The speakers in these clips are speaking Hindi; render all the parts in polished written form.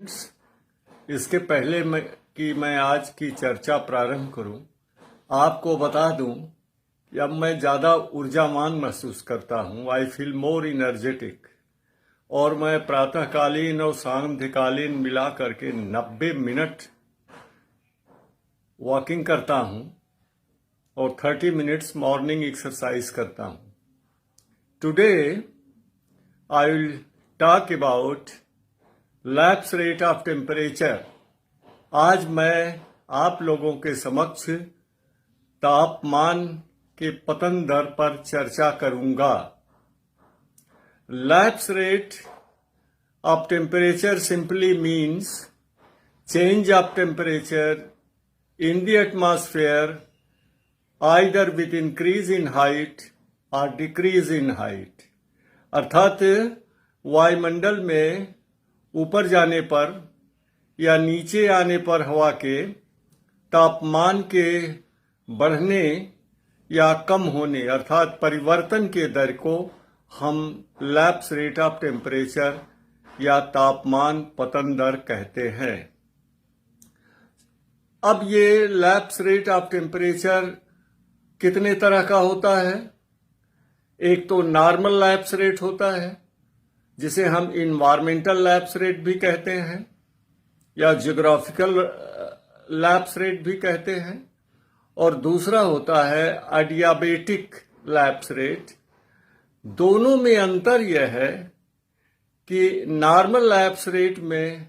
इसके पहले मैं आज की चर्चा प्रारंभ करूं, आपको बता दूं कि अब मैं ज़्यादा ऊर्जावान महसूस करता हूं। I feel more energetic. और मैं प्रातःकालीन और सांध्यकालीन मिला करके 90 मिनट वॉकिंग करता हूं और 30 मिनट्स मॉर्निंग एक्सरसाइज करता हूं। Today I will talk about lapse rate of temperature. आज मैं आप लोगों के समक्ष तापमान के पतन दर पर चर्चा करूंगा। Lapse rate of temperature simply means change of temperature in the atmosphere either with increase in height और डिक्रीज इन हाइट। अर्थात वायुमंडल में ऊपर जाने पर या नीचे आने पर हवा के तापमान के बढ़ने या कम होने अर्थात परिवर्तन के दर को हम लैप्स रेट ऑफ टेम्परेचर या तापमान पतन दर कहते हैं। अब ये लैप्स रेट ऑफ टेम्परेचर कितने तरह का होता है? एक तो नॉर्मल लैप्स रेट होता है जिसे हम इन्वायरमेंटल लैप्स रेट भी कहते हैं या ज्योग्राफिकल लैप्स रेट भी कहते हैं, और दूसरा होता है एडियाबेटिक लैप्स रेट। दोनों में अंतर यह है कि नॉर्मल लैप्स रेट में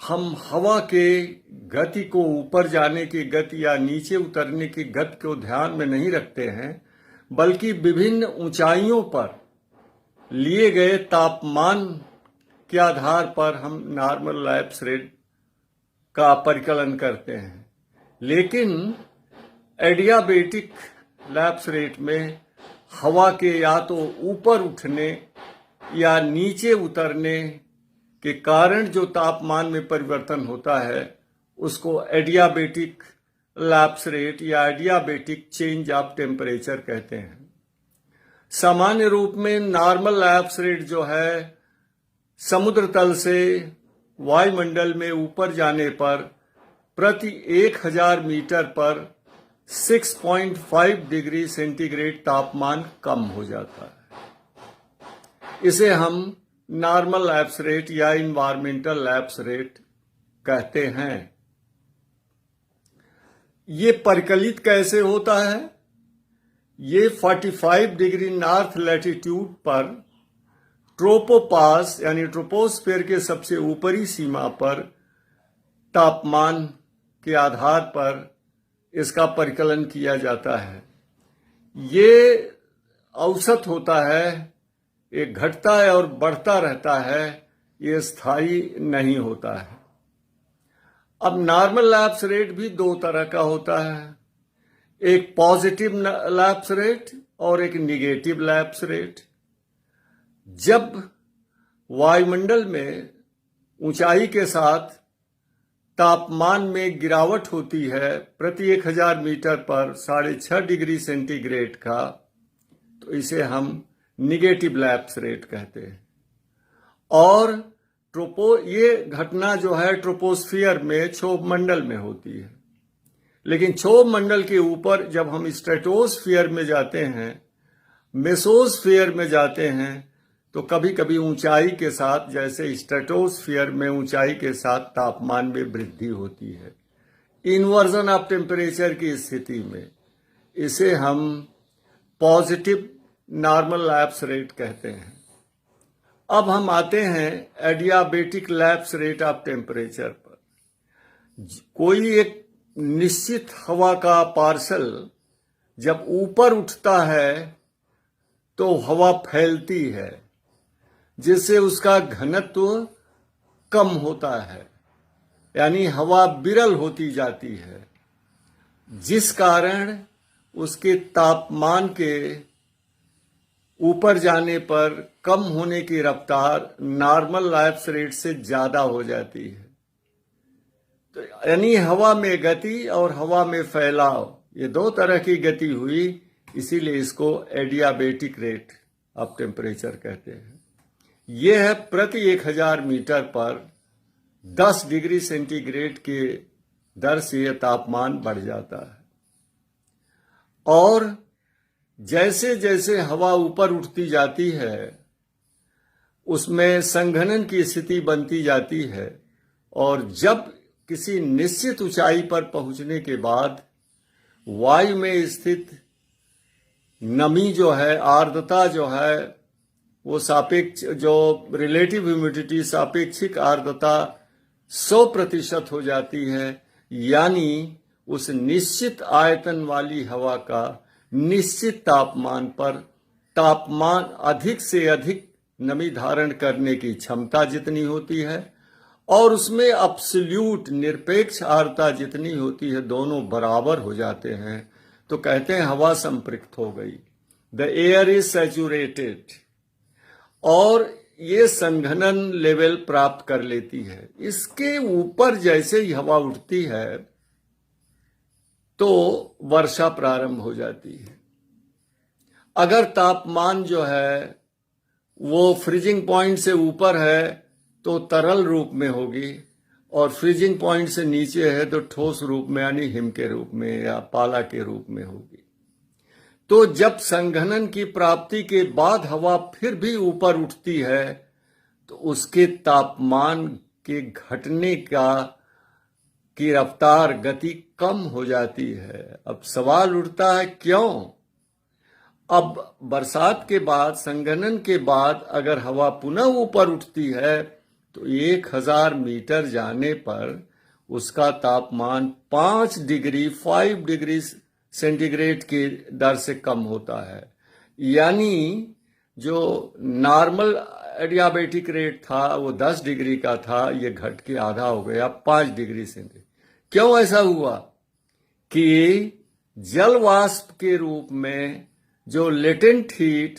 हम हवा के गति को, ऊपर जाने की गति या नीचे उतरने की गति को ध्यान में नहीं रखते हैं, बल्कि विभिन्न ऊंचाइयों पर लिए गए तापमान के आधार पर हम नॉर्मल लैप्स रेट का परिकलन करते हैं। लेकिन एडियाबेटिक लैप्स रेट में हवा के या तो ऊपर उठने या नीचे उतरने के कारण जो तापमान में परिवर्तन होता है उसको एडियाबेटिक लैप्स रेट या एडियाबेटिक चेंज ऑफ टेम्परेचर कहते हैं। सामान्य रूप में नॉर्मल लैप्स रेट जो है समुद्र तल से वायुमंडल में ऊपर जाने पर प्रति 1000 मीटर पर 6.5 डिग्री सेंटीग्रेड तापमान कम हो जाता है। इसे हम नॉर्मल लैप्स रेट या इन्वायरमेंटल लैप्स रेट कहते हैं। ये परिकलित कैसे होता है? ये 45 डिग्री नॉर्थ लैटिट्यूड पर ट्रोपोपास यानी ट्रोपोस्फीयर के सबसे ऊपरी सीमा पर तापमान के आधार पर इसका परिकलन किया जाता है। ये औसत होता है, ये घटता है और बढ़ता रहता है, ये स्थायी नहीं होता है। अब नॉर्मल लैप्स रेट भी दो तरह का होता है, एक पॉजिटिव लैप्स रेट और एक निगेटिव लैप्स रेट। जब वायुमंडल में ऊंचाई के साथ तापमान में गिरावट होती है प्रति 1000 मीटर पर 6.5 डिग्री सेंटीग्रेड का, तो इसे हम निगेटिव लैप्स रेट कहते हैं। और ये घटना जो है ट्रोपोस्फियर में, क्षोभ मंडल में होती है। लेकिन क्षोभ मंडल के ऊपर जब हम स्ट्रेटोस्फियर में जाते हैं, मेसोस्फियर में जाते हैं, तो कभी कभी ऊंचाई के साथ, जैसे स्ट्रेटोस्फियर में ऊंचाई के साथ तापमान में वृद्धि होती है। इन्वर्जन ऑफ टेम्परेचर की स्थिति में इसे हम पॉजिटिव नॉर्मल लैप्स रेट कहते हैं। अब हम आते हैं adiabatic lapse rate of temperature पर। कोई एक निश्चित हवा का पार्सल जब ऊपर उठता है तो हवा फैलती है, जिससे उसका घनत्व कम होता है, यानी हवा विरल होती जाती है, जिस कारण उसके तापमान के ऊपर जाने पर कम होने की रफ्तार नॉर्मल लैप्स रेट से ज्यादा हो जाती है। तो यानी हवा में गति और हवा में फैलाव, ये दो तरह की गति हुई, इसीलिए इसको एडियाबेटिक रेट ऑफ टेम्परेचर कहते हैं। यह है प्रति 1000 मीटर पर 10 डिग्री सेंटीग्रेड के दर से यह तापमान बढ़ जाता है। और जैसे जैसे हवा ऊपर उठती जाती है उसमें संघनन की स्थिति बनती जाती है, और जब किसी निश्चित ऊंचाई पर पहुंचने के बाद वायु में स्थित नमी जो है, आर्द्रता जो है, वो सापेक्ष जो रिलेटिव ह्यूमिडिटी सापेक्षिक आर्द्रता 100% हो जाती है। यानी उस निश्चित आयतन वाली हवा का निश्चित तापमान पर तापमान अधिक से अधिक नमी धारण करने की क्षमता जितनी होती है और उसमें एब्सोल्यूट निरपेक्ष आर्द्रता जितनी होती है, दोनों बराबर हो जाते हैं, तो कहते हैं हवा संपृक्त हो गई, द एयर इज सैचुरेटेड, और ये संघनन लेवल प्राप्त कर लेती है। इसके ऊपर जैसे ही हवा उठती है तो वर्षा प्रारंभ हो जाती है। अगर तापमान जो है वो फ्रीजिंग पॉइंट से ऊपर है तो तरल रूप में होगी, और फ्रीजिंग पॉइंट से नीचे है तो ठोस रूप में यानी हिम के रूप में या पाला के रूप में होगी। तो जब संघनन की प्राप्ति के बाद हवा फिर भी ऊपर उठती है तो उसके तापमान के घटने की रफ्तार गति कम हो जाती है। अब सवाल उठता है क्यों? अब बरसात के बाद, संघनन के बाद अगर हवा पुनः ऊपर उठती है तो 1000 मीटर जाने पर उसका तापमान 5 डिग्री सेंटीग्रेड की दर से कम होता है। यानी जो नॉर्मल एडियाबेटिक रेट था वो 10 डिग्री का था, ये घट के आधा हो गया 5 डिग्री सेंटीग्रेड। क्यों ऐसा हुआ? कि जल वाष्प के रूप में जो लेटेंट हीट,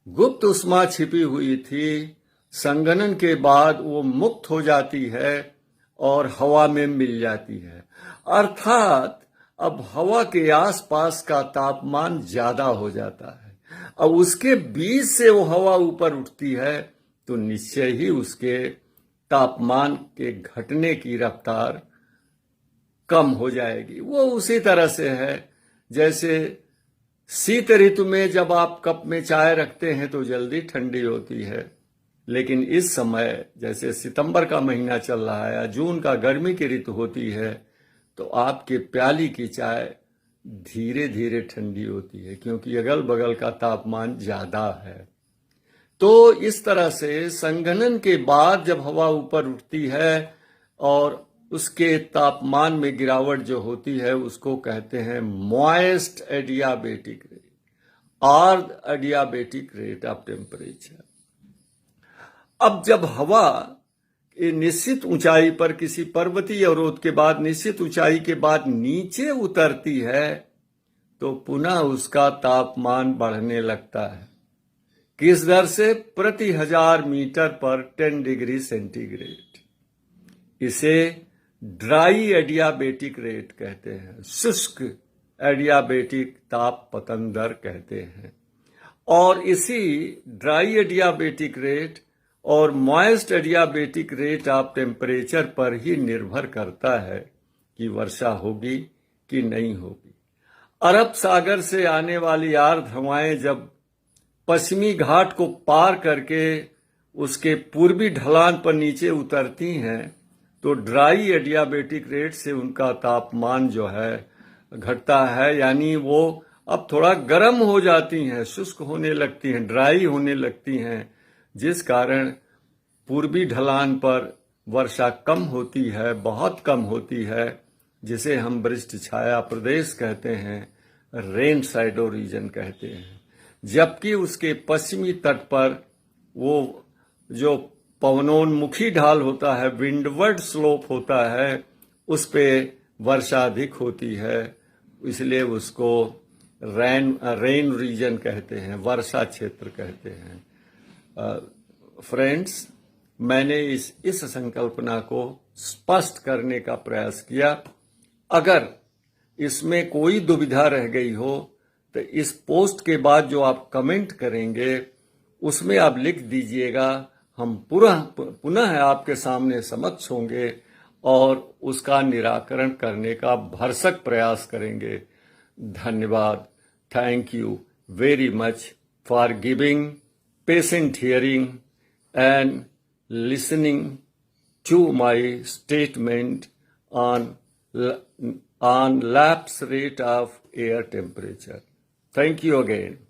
गुप्त उष्मा छिपी हुई थी, संघनन के बाद वो मुक्त हो जाती है और हवा में मिल जाती है। अर्थात अब हवा के आसपास का तापमान ज्यादा हो जाता है। अब उसके बीच से वो हवा ऊपर उठती है तो निश्चय ही उसके तापमान के घटने की रफ्तार कम हो जाएगी। वो उसी तरह से है जैसे शीत ऋतु में जब आप कप में चाय रखते हैं तो जल्दी ठंडी होती है, लेकिन इस समय जैसे सितंबर का महीना चल रहा है या जून का गर्मी की ऋतु होती है तो आपके प्याली की चाय धीरे धीरे ठंडी होती है, क्योंकि अगल बगल का तापमान ज्यादा है। तो इस तरह से संघनन के बाद जब हवा ऊपर उठती है और उसके तापमान में गिरावट जो होती है उसको कहते हैं मॉइस्ट एडियाबेटिक रेट, आर्द्र एडियाबेटिक रेट ऑफ टेम्परेचर। अब जब हवा निश्चित ऊंचाई पर किसी पर्वतीय अवरोध के बाद, निश्चित ऊंचाई के बाद नीचे उतरती है तो पुनः उसका तापमान बढ़ने लगता है। किस दर से? प्रति 1000 मीटर पर 10 डिग्री सेंटीग्रेड। इसे ड्राई एडियाबेटिक रेट कहते हैं, शुष्क एडियाबेटिक ताप पतन दर कहते हैं। और इसी ड्राई एडियाबेटिक रेट और moist adiabatic rate of temperature पर ही निर्भर करता है कि वर्षा होगी कि नहीं होगी। अरब सागर से आने वाली आर्द्र हवाएं जब पश्चिमी घाट को पार करके उसके पूर्वी ढलान पर नीचे उतरती हैं तो ड्राई एडियाबेटिक रेट से उनका तापमान जो है घटता है, यानी वो अब थोड़ा गर्म हो जाती हैं, शुष्क होने लगती हैं, ड्राई होने लगती हैं, जिस कारण पूर्वी ढलान पर वर्षा कम होती है, बहुत कम होती है, जिसे हम वृष्टि छाया प्रदेश कहते हैं, रेन शैडो रीजन कहते हैं। जबकि उसके पश्चिमी तट पर वो जो पवनोन्मुखी ढाल होता है, विंडवर्ड स्लोप होता है, उस पे वर्षा अधिक होती है, इसलिए उसको रेन रीजन कहते हैं, वर्षा क्षेत्र कहते हैं। फ्रेंड्स, मैंने इस संकल्पना को स्पष्ट करने का प्रयास किया। अगर इसमें कोई दुविधा रह गई हो तो इस पोस्ट के बाद जो आप कमेंट करेंगे उसमें आप लिख दीजिएगा, हम पुनः आपके सामने समक्ष होंगे और उसका निराकरण करने का भरसक प्रयास करेंगे। धन्यवाद। Thank you very much for giving patient hearing and listening to my statement on lapse rate of air temperature. Thank you again.